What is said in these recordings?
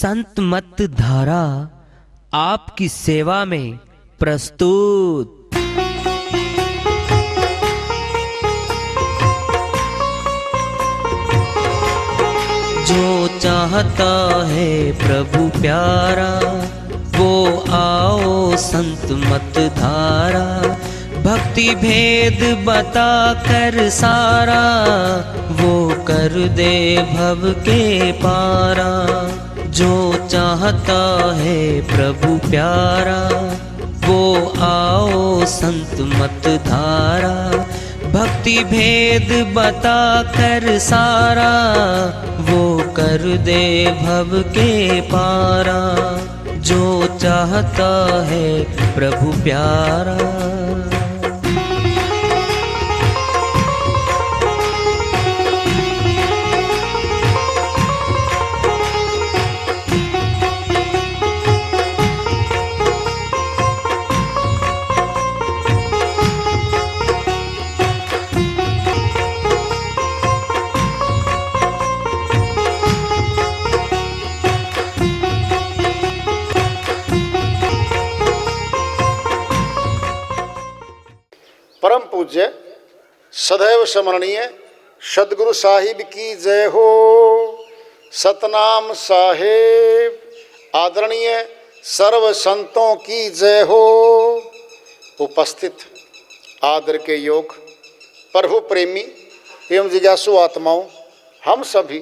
संत मत धारा आपकी सेवा में प्रस्तुत। जो चाहता है प्रभु प्यारा वो आओ संत मत धारा, भक्ति भेद बता कर सारा वो कर दे भव के पारा। जो चाहता है प्रभु प्यारा वो आओ संत मत धारा, भक्ति भेद बता कर सारा वो कर दे भव के पारा। जो चाहता है प्रभु प्यारा। परम पूज्य सदैव स्मरणीय सदगुरु साहिब की जय हो। सतनाम साहेब आदरणीय सर्व संतों की जय हो। उपस्थित आदर के योग प्रभु प्रेमी एवं जिज्ञासु आत्माओं, हम सभी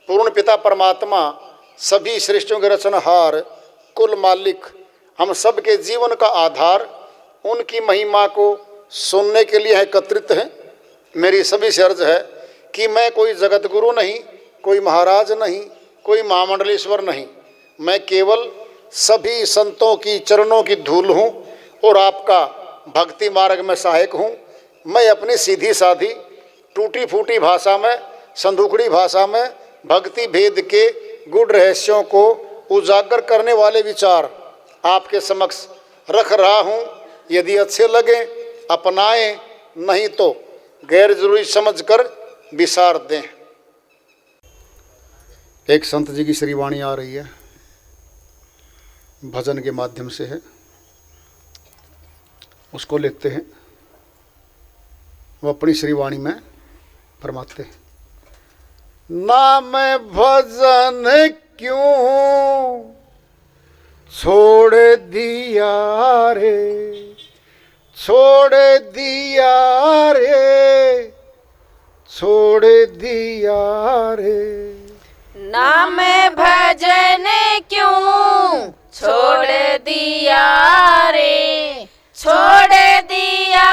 पूर्ण पिता परमात्मा सभी सृष्टियों के रचनहार कुल मालिक हम सब के जीवन का आधार उनकी महिमा को सुनने के लिए एकत्रित हैं। मेरी सभी से अर्ज है कि मैं कोई जगत गुरु नहीं, कोई महाराज नहीं, कोई महामंडलेश्वर नहीं, मैं केवल सभी संतों की चरणों की धूल हूँ और आपका भक्ति मार्ग में सहायक हूँ। मैं अपनी सीधी साधी टूटी फूटी भाषा में, संदूकड़ी भाषा में भक्ति भेद के गुड़ रहस्यों को उजागर करने वाले विचार आपके समक्ष रख रहा हूँ। यदि अच्छे लगे अपनाएं, नहीं तो गैर जरूरी समझकर विसार दें। एक संत जी की श्री वाणी आ रही है, भजन के माध्यम से है, उसको लेते हैं। वो अपनी श्री वाणी में फरमाते हैं, नाम भजन क्यों छोड़ दिया रे, छोड़ दिया रे, छोड़ दिया रे। नाम भजन क्यों छोड़ दिया रे, छोड़ दिया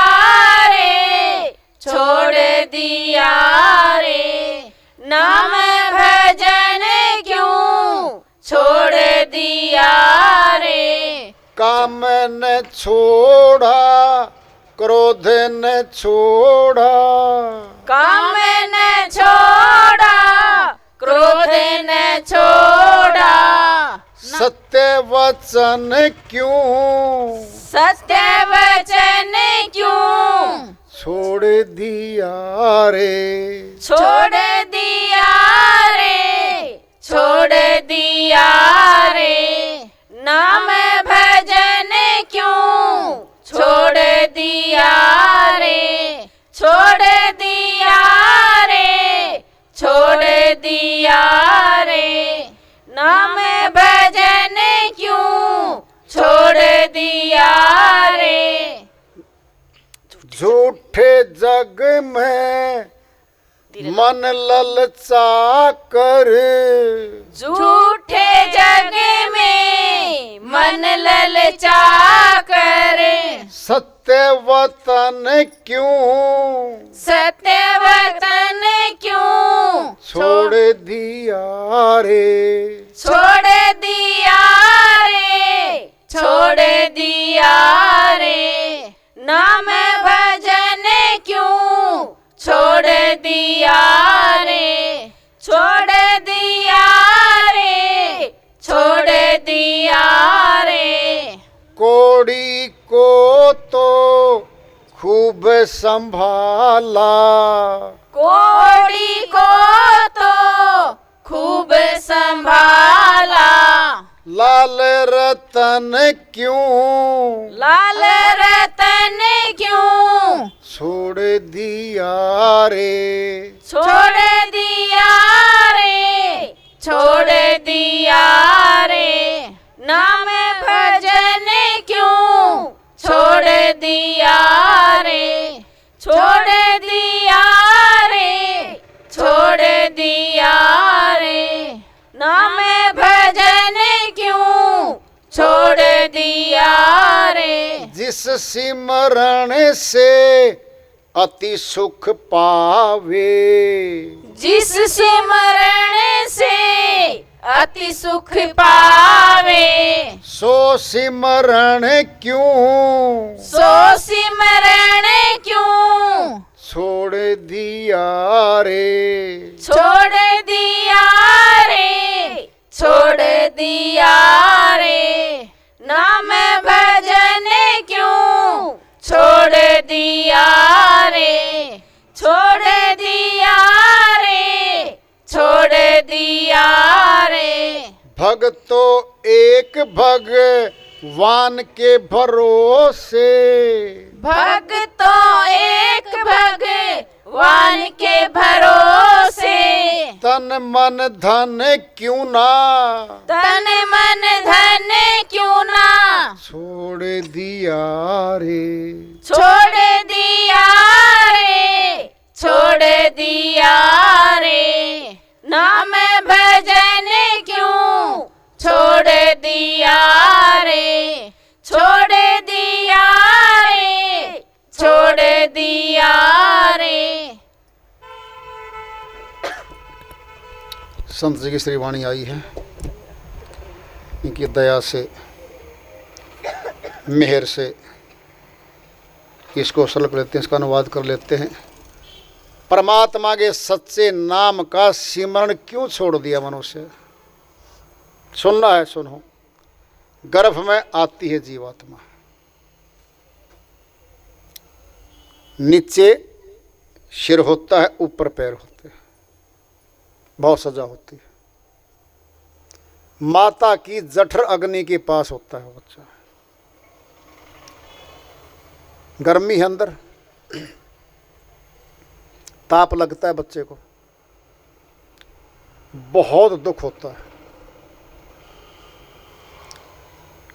रे, छोड़ दिया रे। नाम भजन क्यों छोड़ दिया रे। काम न छोड़ा, क्रोध न छोड़ा, काम न छोड़ा, क्रोध न छोड़ा। सत्य वचन क्यों, सत्य वचन क्यों छोड़ दिया रे, छोड़ दिया रे, छोड़ दिया रे। नाम भजन क्यों छोड़ दिया रे, छोड़ दिया रे, छोड़ दिया रे। नाम भजन क्यों छोड़ दिया रे। झूठे जग में मन ललचा कर, झूठे जग में मन ललचा कर। सत्य वतन क्यों, सत्य वतन क्यों छोड़ दिया रे, छोड़ दिया रे, छोड़ दिया रे। नाम भजन क्यों छोड़ दिया रे, छोड़ दिया रे, छोड़ दिया रे। कोड़ी को तो खूब संभाला, कोड़ी को तो खूब संभाला। रतन क्यों, लाल रतन क्यों छोड़ दिया रे, छोड़ दिया रे, छोड़ दिया रे, नाम भजन क्यों छोड़ दिया रे, छोड़ दिया रे, छोड़ दिया रे, नाम भजन क्यों छोड़ दिया रे। जिस सिमरण से अति सुख पावे, जिस सिमरण से अति सुख पावे, सो सिमरण क्यों, सो सिमरण क्यों छोड़ दिया रे, छोड़ दिया रे, छोड़ दिया रे, नाम भजन क्यों छोड़ दिया रे, छोड़ दिया रे, छोड़ दिया रे। भगतो एक भगवान के भरोसे, भगतों एक भगवान के भरोसे, तन मन धन क्यों ना, तन मन धन क्यों ना छोड़ दिया रे, छोड़ दिया रे, छोड़ दिया रे, नाम भजन क्यों छोड़ दिया रे, छोड़ दिया रे, छोड़ दिया रे। संत जी की श्री वाणी आई है, इनकी दया से मेहर से इसको सरल कर लेते हैं, इसका अनुवाद कर लेते हैं। परमात्मा के सच्चे नाम का सिमरण क्यों छोड़ दिया मनुष्य? सुनना है, सुनो। गर्भ में आती है जीवात्मा, नीचे सिर होता है, ऊपर पैर होते हैं, बहुत सजा होती है। माता की जठर अग्नि के पास होता है बच्चा, गर्मी है अंदर, ताप लगता है बच्चे को, बहुत दुख होता है।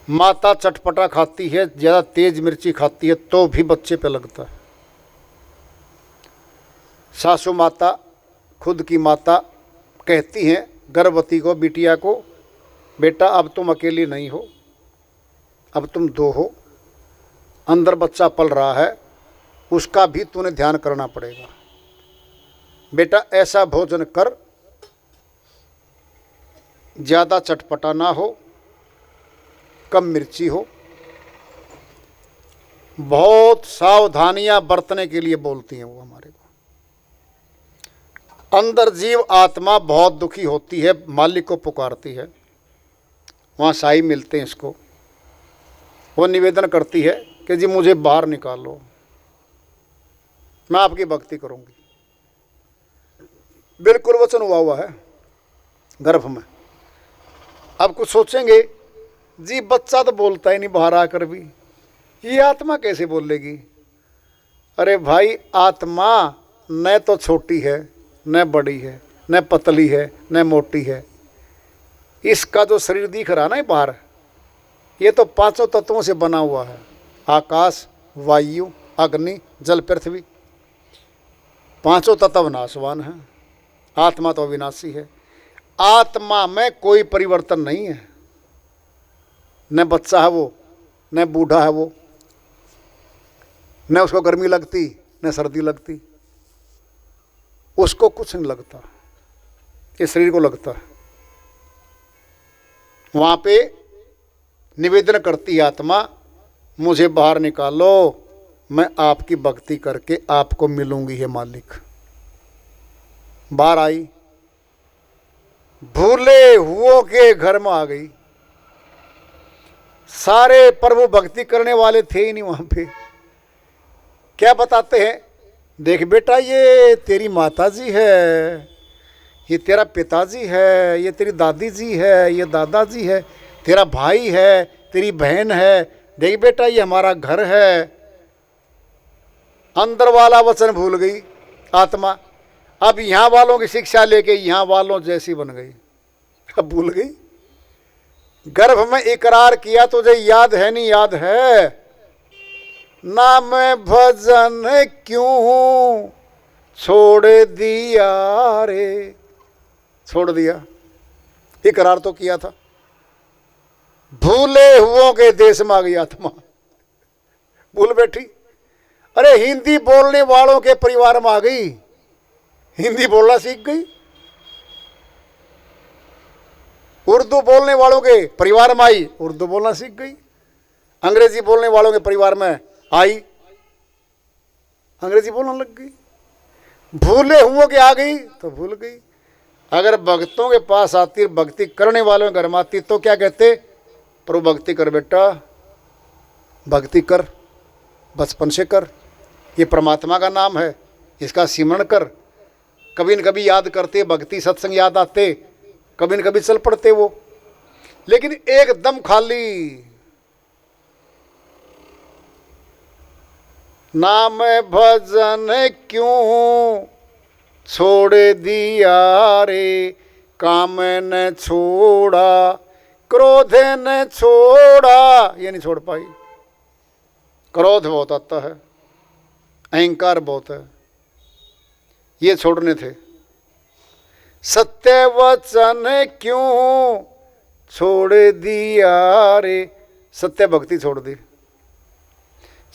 माता चटपटा खाती है, ज़्यादा तेज मिर्ची खाती है तो भी बच्चे पे लगता है। सासू माता, खुद की माता कहती हैं गर्भवती को, बिटिया को, बेटा अब तुम अकेली नहीं हो, अब तुम दो हो, अंदर बच्चा पल रहा है, उसका भी तूने ध्यान करना पड़ेगा। बेटा ऐसा भोजन कर, ज़्यादा चटपटा ना हो, कम मिर्ची हो। बहुत सावधानियां बरतने के लिए बोलती हैं वो हमारे को। अंदर जीव आत्मा बहुत दुखी होती है, मालिक को पुकारती है, वहाँ साई मिलते हैं इसको, वो निवेदन करती है कि जी मुझे बाहर निकालो, मैं आपकी भक्ति करूँगी। बिल्कुल वचन हुआ है गर्भ में। अब कुछ सोचेंगे जी बच्चा तो बोलता ही नहीं बाहर आकर भी, ये आत्मा कैसे बोलेगी? अरे भाई, आत्मा न तो छोटी है, न बड़ी है, न पतली है, न मोटी है। इसका जो शरीर दिख रहा ना बाहर, ये तो पांचों तत्वों से बना हुआ है, आकाश, वायु, अग्नि, जल, पृथ्वी। पांचों तत्व नाशवान हैं, आत्मा तो अविनाशी है। आत्मा में कोई परिवर्तन नहीं है, न बच्चा है वो, न बूढ़ा है वो, न उसको गर्मी लगती न सर्दी लगती, उसको कुछ नहीं लगता, इस शरीर को लगता है। वहाँ पे निवेदन करती है आत्मा, मुझे बाहर निकालो, मैं आपकी भक्ति करके आपको मिलूंगी है मालिक। बाहर आई, भूले हुओं के घर में आ गई। सारे प्रभु भक्ति करने वाले थे ही नहीं वहाँ पे। क्या बताते हैं, देख बेटा ये तेरी माता जी है, ये तेरा पिताजी है, ये तेरी दादी जी है, ये दादाजी है, तेरा भाई है, तेरी बहन है, देख बेटा ये हमारा घर है। अंदर वाला वचन भूल गई आत्मा। अब यहाँ वालों की शिक्षा लेके यहाँ वालों जैसी बन गई। अब भूल गई। गर्भ में इकरार किया तुझे याद है नहीं याद है, नाम भजन क्यों छोड़ दिया रे। छोड़ दिया, इकरार तो किया था। भूले हुओं के देश में आ गई आत्मा, भूल बैठी। अरे हिंदी बोलने वालों के परिवार में आ गई, हिंदी बोलना सीख गई। उर्दू बोलने वालों के परिवार में आई, उर्दू बोलना सीख गई। अंग्रेजी बोलने वालों के परिवार में आई, अंग्रेजी बोलने लग गई। भूले हुओं के आ गई तो भूल गई। अगर भक्तों के पास आती, भक्ति करने वालों के घर में आती तो क्या कहते, प्रभु भक्ति कर बेटा, भक्ति कर, बचपन से कर, ये परमात्मा का नाम है, इसका सिमरण कर। कभी न कभी याद करते, भक्ति सत्संग याद आते, कभी न कभी चल पड़ते वो। लेकिन एकदम खाली, नाम भजन क्यों छोड़ दिया रे, काम न छोड़ा, क्रोध न छोड़ा, ये नहीं छोड़ पाई। क्रोध बहुत आता है, अहंकार बहुत है, ये छोड़ने थे। सत्य वचन क्यों छोड़ दिया रे, सत्य भक्ति छोड़ दी,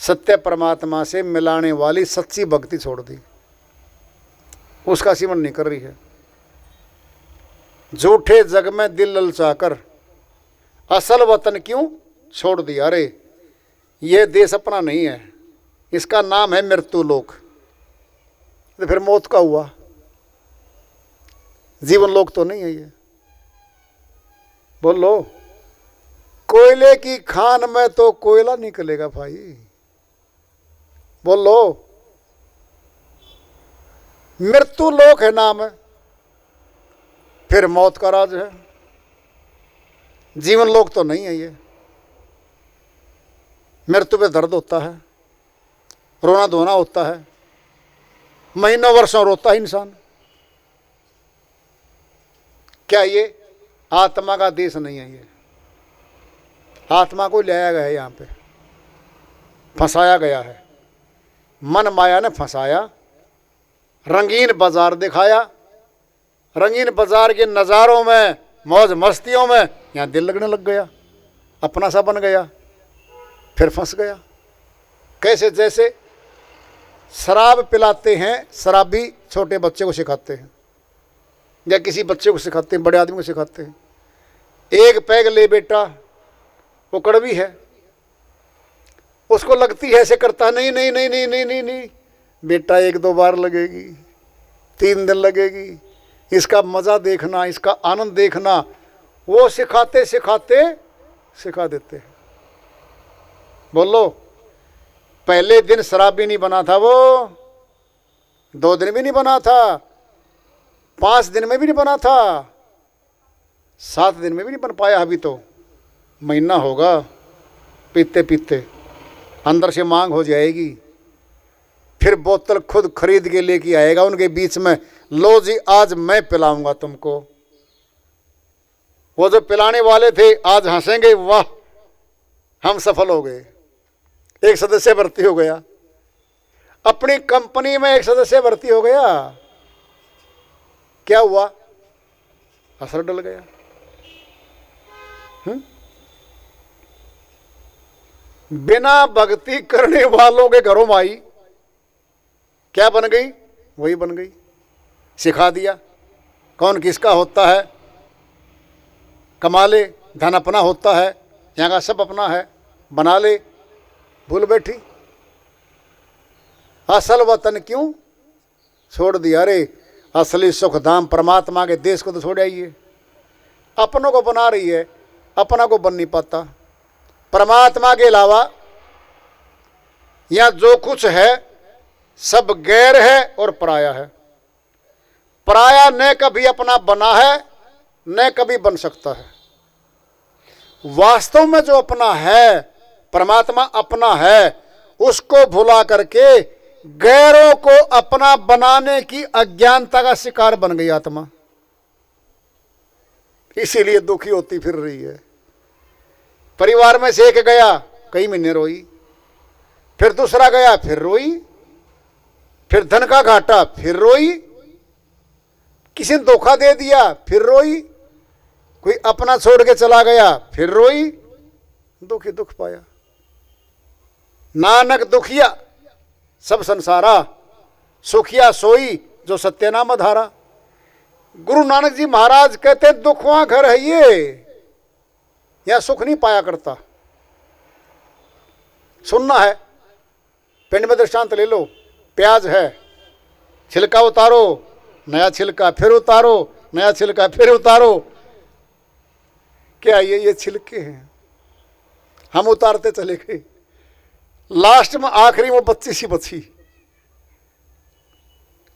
सत्य परमात्मा से मिलाने वाली सच्ची भक्ति छोड़ दी, उसका सिमरण नहीं कर रही है। झूठे जग में दिल ललचाकर असल वतन क्यों छोड़ दिया रे। यह देश अपना नहीं है, इसका नाम है मृत्यु लोक। तो फिर मौत का हुआ, जीवन लोक तो नहीं है ये। बोलो, कोयले की खान में तो कोयला निकलेगा भाई। बोलो, मृत्यु लोक है नाम है, फिर मौत का राज है, जीवन लोक तो नहीं है ये। मृत्यु पे दर्द होता है, रोना धोना होता है, महीनों वर्षों रोता है इंसान। क्या ये आत्मा का देश नहीं है? ये आत्मा को लाया गया है, यहाँ पे फंसाया गया है, मन माया ने फंसाया, रंगीन बाजार दिखाया, रंगीन बाजार के नज़ारों में, मौज मस्तियों में यहाँ दिल लगने लग गया, अपना सा बन गया, फिर फंस गया। कैसे? जैसे शराब पिलाते हैं, शराबी छोटे बच्चे को सिखाते हैं, या किसी बच्चे को सिखाते हैं, बड़े आदमी को सिखाते हैं, एक पैग ले बेटा, वो कड़वी है, उसको लगती है, ऐसे करता है, नहीं नहीं नहीं नहीं नहीं नहीं नहीं बेटा, एक दो बार लगेगी, 3 दिन लगेगी, इसका मज़ा देखना, इसका आनंद देखना। वो सिखाते सिखाते सिखा देते हैं। बोलो, पहले दिन शराबी नहीं बना था वो, 2 दिन भी नहीं बना था, 5 दिन में भी नहीं बना था, 7 दिन में भी नहीं बन पाया। अभी तो महीना होगा पीते पीते, अंदर से मांग हो जाएगी, फिर बोतल खुद खरीद के लेके आएगा उनके बीच में, लो जी आज मैं पिलाऊंगा तुमको। वो जो पिलाने वाले थे आज हंसेंगे, वाह हम सफल हो गए, एक सदस्य भर्ती हो गया, अपनी कंपनी में एक सदस्य भर्ती हो गया। क्या हुआ? असर डल गया। बिना भक्ति करने वालों के घरों में आई, क्या बन गई? वही बन गई, सिखा दिया कौन किसका होता है, कमा ले, धन अपना होता है, यहाँ का सब अपना है, बना ले, भूल बैठी। असल वतन क्यों छोड़ दिया रे, असली सुख धाम परमात्मा के देश को तो छोड़ आइए। अपनों को बना रही है, अपना को बन नहीं पाता। परमात्मा के अलावा यहाँ जो कुछ है सब गैर है और पराया है। पराया न कभी अपना बना है, न कभी बन सकता है। वास्तव में जो अपना है, परमात्मा अपना है, उसको भुला करके गैरों को अपना बनाने की अज्ञानता का शिकार बन गई आत्मा। इसीलिए दुखी होती फिर रही है। परिवार में से एक गया, कई महीने रोई, फिर दूसरा गया, फिर रोई, फिर धन का घाटा, फिर रोई, किसी ने धोखा दे दिया, फिर रोई, कोई अपना छोड़ के चला गया, फिर रोई, दुखी दुख पाया। नानक दुखिया सब संसारा, सुखिया सोई जो सत्यनाम धारा। गुरु नानक जी महाराज कहते दुखवां घर है ये, यह सुख नहीं पाया करता। सुनना है, पिंड में दृष्टांत ले लो। प्याज है, छिलका उतारो, नया छिलका, फिर उतारो, नया छिलका, फिर उतारो। क्या ये छिलके हैं? हम उतारते चले गए, लास्ट में आखिरी में बच्ची सी बची,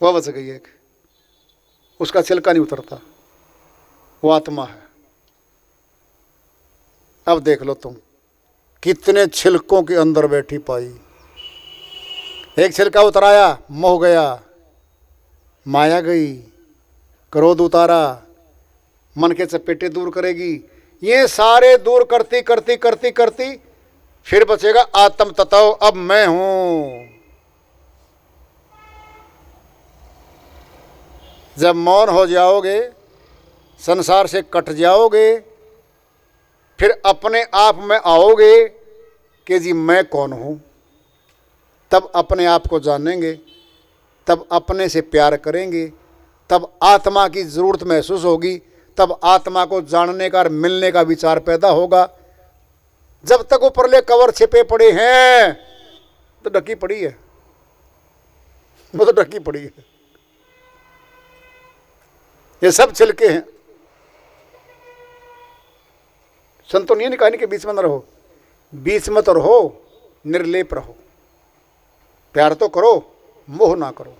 वह बच गई एक, उसका छिलका नहीं उतरता, वो आत्मा है। अब देख लो तुम कितने छिलकों के अंदर बैठी पाई। एक छिलका उतराया, मोह गया, माया गई, क्रोध उतारा, मन के चपेटे दूर करेगी, ये सारे दूर करती करती करती करती फिर बचेगा आत्म तत्व, अब मैं हूं। जब मौन हो जाओगे, संसार से कट जाओगे, फिर अपने आप में आओगे कि जी मैं कौन हूं, तब अपने आप को जानेंगे, तब अपने से प्यार करेंगे, तब आत्मा की ज़रूरत महसूस होगी, तब आत्मा को जानने का और मिलने का विचार पैदा होगा। जब तक ऊपरले कवर छिपे पड़े हैं तो ढकी पड़ी है, वो तो ढकी पड़ी है। ये सब छिलके हैं। संतों ने कहा कि बीच में न रहो, बीच में तो रहो, निर्लेप रहो, प्यार तो करो, मोह ना करो।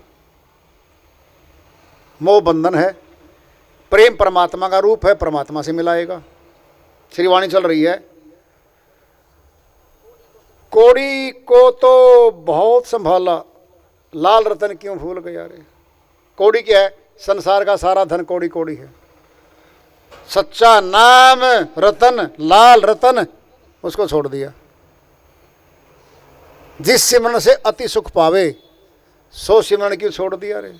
मोह बंधन है, प्रेम परमात्मा का रूप है, परमात्मा से मिलाएगा। श्रीवाणी चल रही है, कौड़ी को तो बहुत संभाला, लाल रतन क्यों भूल गया रे। कौड़ी क्या है? संसार का सारा धन कौड़ी कौड़ी है। सच्चा नाम रतन, लाल रतन, उसको छोड़ दिया। जिस सिमरन से अति सुख पावे, सो सिमरन क्यों छोड़ दिया रे।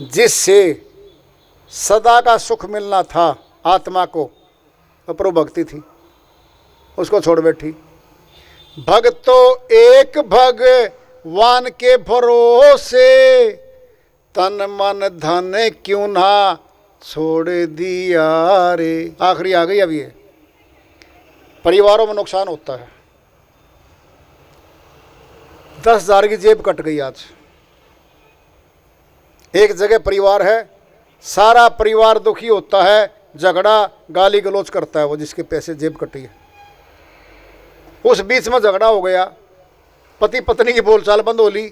जिससे सदा का सुख मिलना था आत्मा को, अप्रो भक्ति थी, उसको छोड़ बैठी। भक्तो एक भगवान के भरोसे, तन मन धन क्यों ना छोड़ दिया रे। आखिरी आ गई। अब ये परिवारों में नुकसान होता है। 10,000 की जेब कट गई आज। एक जगह परिवार है, सारा परिवार दुखी होता है, झगड़ा गाली गलौज करता है वो जिसके पैसे जेब कटी है। उस बीच में झगड़ा हो गया, पति पत्नी की बोलचाल बंद हो ली,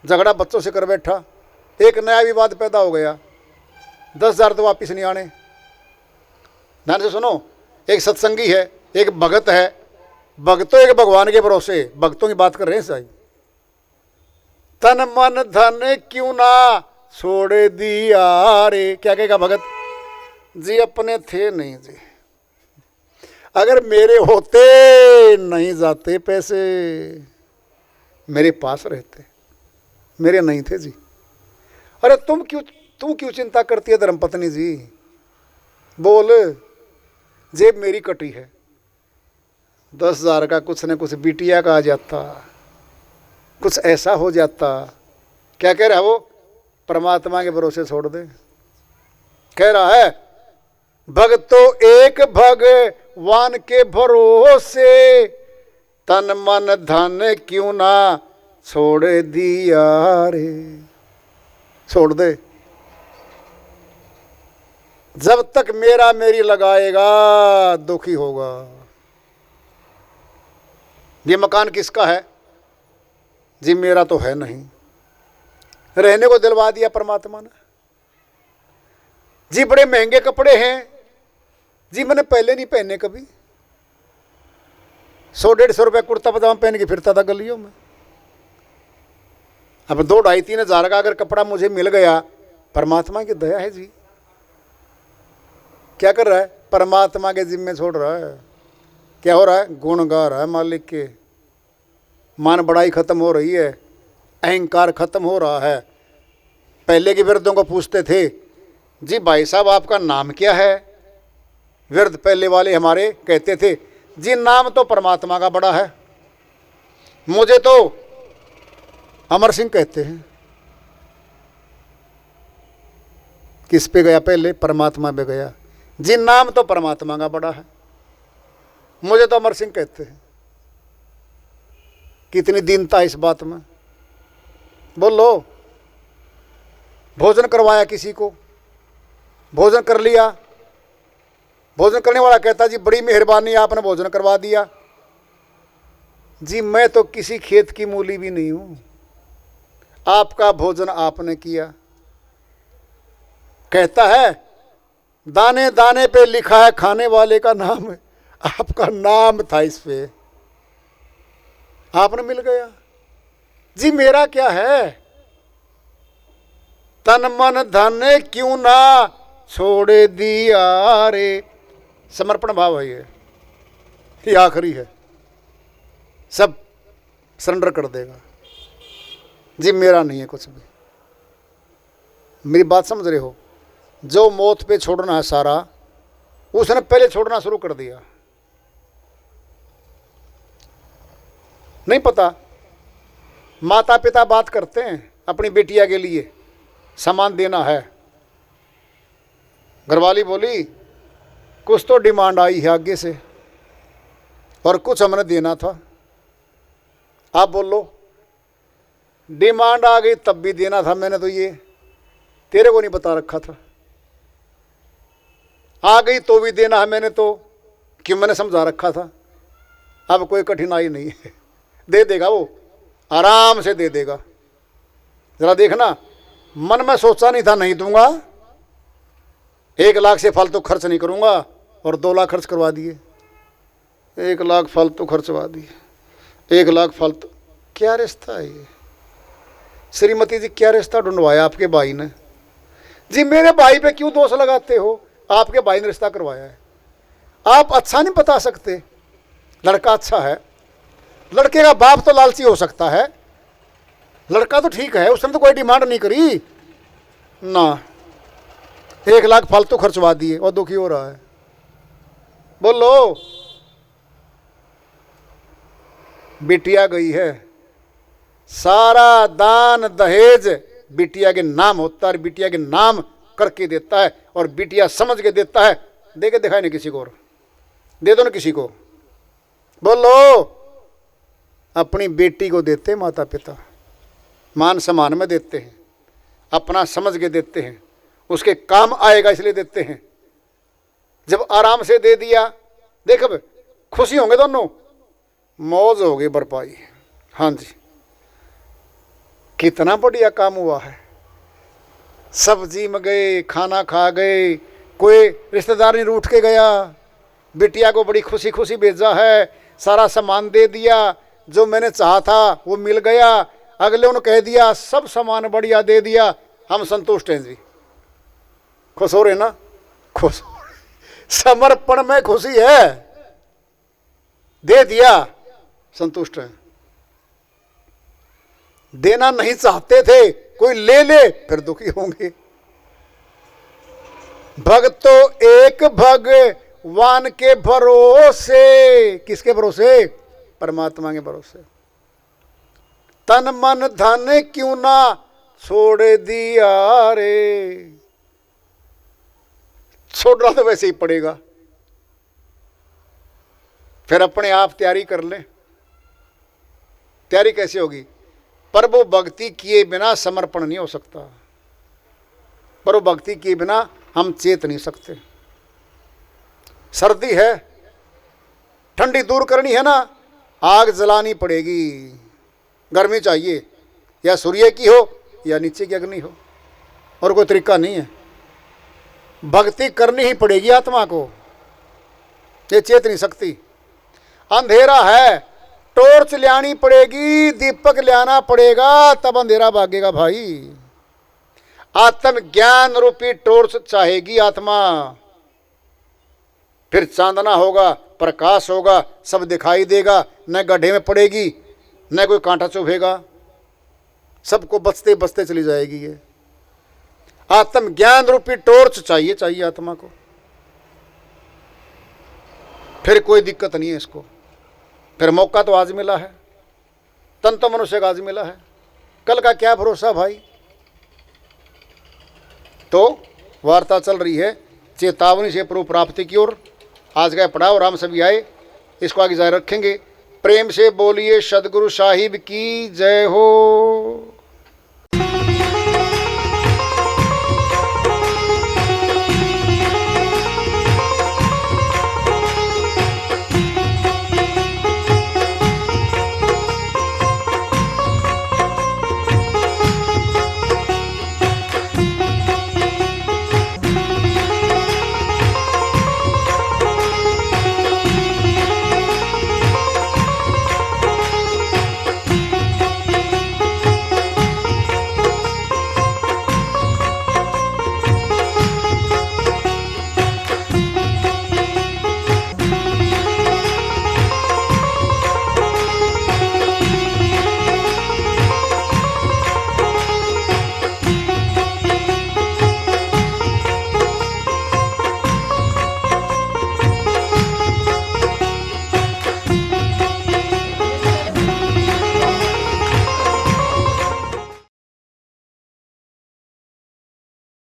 झगड़ा बच्चों से कर बैठा, एक नया विवाद पैदा हो गया, 10,000 तो वापिस नहीं आने। ध्यान से सुनो, एक सत्संगी है, एक भगत है, भक्तों एक भगवान के भरोसे, भक्तों की बात कर रहे हैं सही। तन मन धन क्यों ना छोड़ दिया रे। क्या कहेगा भगत जी? अपने थे नहीं जी, अगर मेरे होते नहीं जाते पैसे, मेरे पास रहते, मेरे नहीं थे जी। अरे तुम क्यों चिंता करती है धर्मपत्नी जी? बोल, जेब मेरी कटी है, 10,000 का कुछ न कुछ बिटिया का आ जाता, कुछ ऐसा हो जाता। क्या कह रहा है वो? परमात्मा के भरोसे छोड़ दे। कह रहा है भक्तो एक भगवान के भरोसे, तन मन धन क्यों ना छोड़ दिया रे। छोड़ दे। जब तक मेरा मेरी लगाएगा दुखी होगा। ये मकान किसका है जी? मेरा तो है नहीं। रहने को दिलवा दिया परमात्मा ने जी। बड़े महंगे कपड़े हैं जी मैंने पहले नहीं पहने कभी, 100-150 रुपये कुर्ता पजामा पहन के फिरता था गलियों में। अब 2-2.5-3 हज़ार का अगर कपड़ा मुझे मिल गया, परमात्मा की दया है जी। क्या कर रहा है? परमात्मा के जिम्मे छोड़ रहा है। क्या हो रहा है? गुण गा रहा है मालिक के। मान बड़ाई खत्म हो रही है, अहंकार खत्म हो रहा है। पहले के वृद्धों को पूछते थे, जी भाई साहब आपका नाम क्या है? वृद्ध पहले वाले हमारे कहते थे, जी नाम तो परमात्मा का बड़ा है, मुझे तो अमर सिंह कहते हैं। किस पे गया पहले? परमात्मा पे गया। जी नाम तो परमात्मा का बड़ा है, मुझे तो अमर सिंह कहते हैं। कितनी दीनता इस बात में। बोलो, भोजन करवाया किसी को, भोजन कर लिया, भोजन करने वाला कहता जी बड़ी मेहरबानी आपने भोजन करवा दिया। जी मैं तो किसी खेत की मूली भी नहीं हूं, आपका भोजन आपने किया। कहता है दाने दाने पे लिखा है खाने वाले का नाम है, आपका नाम था इस पे, आपने मिल गया। जी मेरा क्या है? तन मन धन क्यों ना छोड़ दिया रे। समर्पण भाव है ये आखिरी है, सब सरेंडर कर देगा। जी मेरा नहीं है कुछ भी। मेरी बात समझ रहे हो? जो मौत पे छोड़ना है सारा, उसने पहले छोड़ना शुरू कर दिया। नहीं पता, माता पिता बात करते हैं अपनी बेटिया के लिए सामान देना है। घरवाली बोली कुछ तो डिमांड आई है आगे से और कुछ हमने देना था। आप बोलो, डिमांड आ गई तब भी देना था, मैंने तो ये तेरे को नहीं बता रखा था। आ गई तो भी देना है, मैंने तो क्यों मैंने समझा रखा था। अब कोई कठिनाई नहीं है, दे देगा वो, आराम से दे देगा। जरा देखना, मन में सोचा नहीं था नहीं दूंगा, 1 लाख से फालतू खर्च नहीं करूंगा और 2 लाख खर्च करवा दिए। 1 लाख फालतू खर्चवा दिए, 1 लाख फालतू। क्या रिश्ता है ये? श्रीमती जी क्या रिश्ता ढूंढवाया आपके भाई ने? जी मेरे भाई पे क्यों दोष लगाते हो? आपके भाई ने रिश्ता करवाया है। आप अच्छा नहीं बता सकते? लड़का अच्छा है, लड़के का बाप तो लालची हो सकता है, लड़का तो ठीक है, उसने तो कोई डिमांड नहीं करी ना। 1 लाख फालतू खर्चवा दिए और दुखी हो रहा है। बोलो, बिटिया गई है, सारा दान दहेज बिटिया के नाम होता है, बिटिया के नाम करके देता है और बिटिया समझ के देता है। दे के दिखाए नहीं किसी को, और दे दो ना किसी को। बोलो, अपनी बेटी को देते माता पिता, मान सम्मान में देते हैं, अपना समझ के देते हैं, उसके काम आएगा इसलिए देते हैं। जब आराम से दे दिया, देख अब खुशी होंगे दोनों, मौज होगी भरपाई। हाँ जी, कितना बढ़िया काम हुआ है। सब्जी में गए, खाना खा गए, कोई रिश्तेदार नहीं रूठ के गया, बिटिया को बड़ी खुशी खुशी भेजा है, सारा सामान दे दिया, जो मैंने चाहा था वो मिल गया। अगले उन्होंने कह दिया सब सामान बढ़िया दे दिया, हम संतुष्ट हैं जी। खुश हो रहे ना? खुश हो रहे। समर्पण में खुशी है, दे दिया, संतुष्ट है। देना नहीं चाहते थे, कोई ले ले फिर दुखी होंगे। भक्तो एक भगवान के भरोसे, किसके भरोसे? परमात्मा के भरोसे। तन मन धन क्यों ना छोड़ दिया रे। छोड़ना तो वैसे ही पड़ेगा, फिर अपने आप तैयारी कर ले। तैयारी कैसे होगी? प्रभु भक्ति किए बिना समर्पण नहीं हो सकता, प्रभु भक्ति किए बिना हम चेत नहीं सकते। सर्दी है, ठंडी दूर करनी है ना, आग जलानी पड़ेगी। गर्मी चाहिए, या सूर्य की हो या नीचे की अग्नि हो, और कोई तरीका नहीं है। भक्ति करनी ही पड़ेगी आत्मा को। ये चेत नहीं सकती। अंधेरा है, टॉर्च लानी पड़ेगी, दीपक लाना पड़ेगा, तब अंधेरा भागेगा भाई। आत्म ज्ञान रूपी टॉर्च चाहेगी आत्मा, फिर चांदना होगा, प्रकाश होगा, सब दिखाई देगा, न गड्ढे में पड़ेगी न कोई कांटा चुभेगा, सबको बचते बचते चली जाएगी। ये आत्म ज्ञान रूपी टॉर्च चाहिए आत्मा को, फिर कोई दिक्कत नहीं है इसको। फिर मौका तो आज मिला है, तन तो मनुष्य का आज मिला है, कल का क्या भरोसा भाई। तो वार्ता चल रही है चेतावनी से प्रभु प्राप्ति की ओर। आज का पड़ाव राम सभी आए, इसको आगे जारी रखेंगे। प्रेम से बोलिए सदगुरु साहिब की जय हो।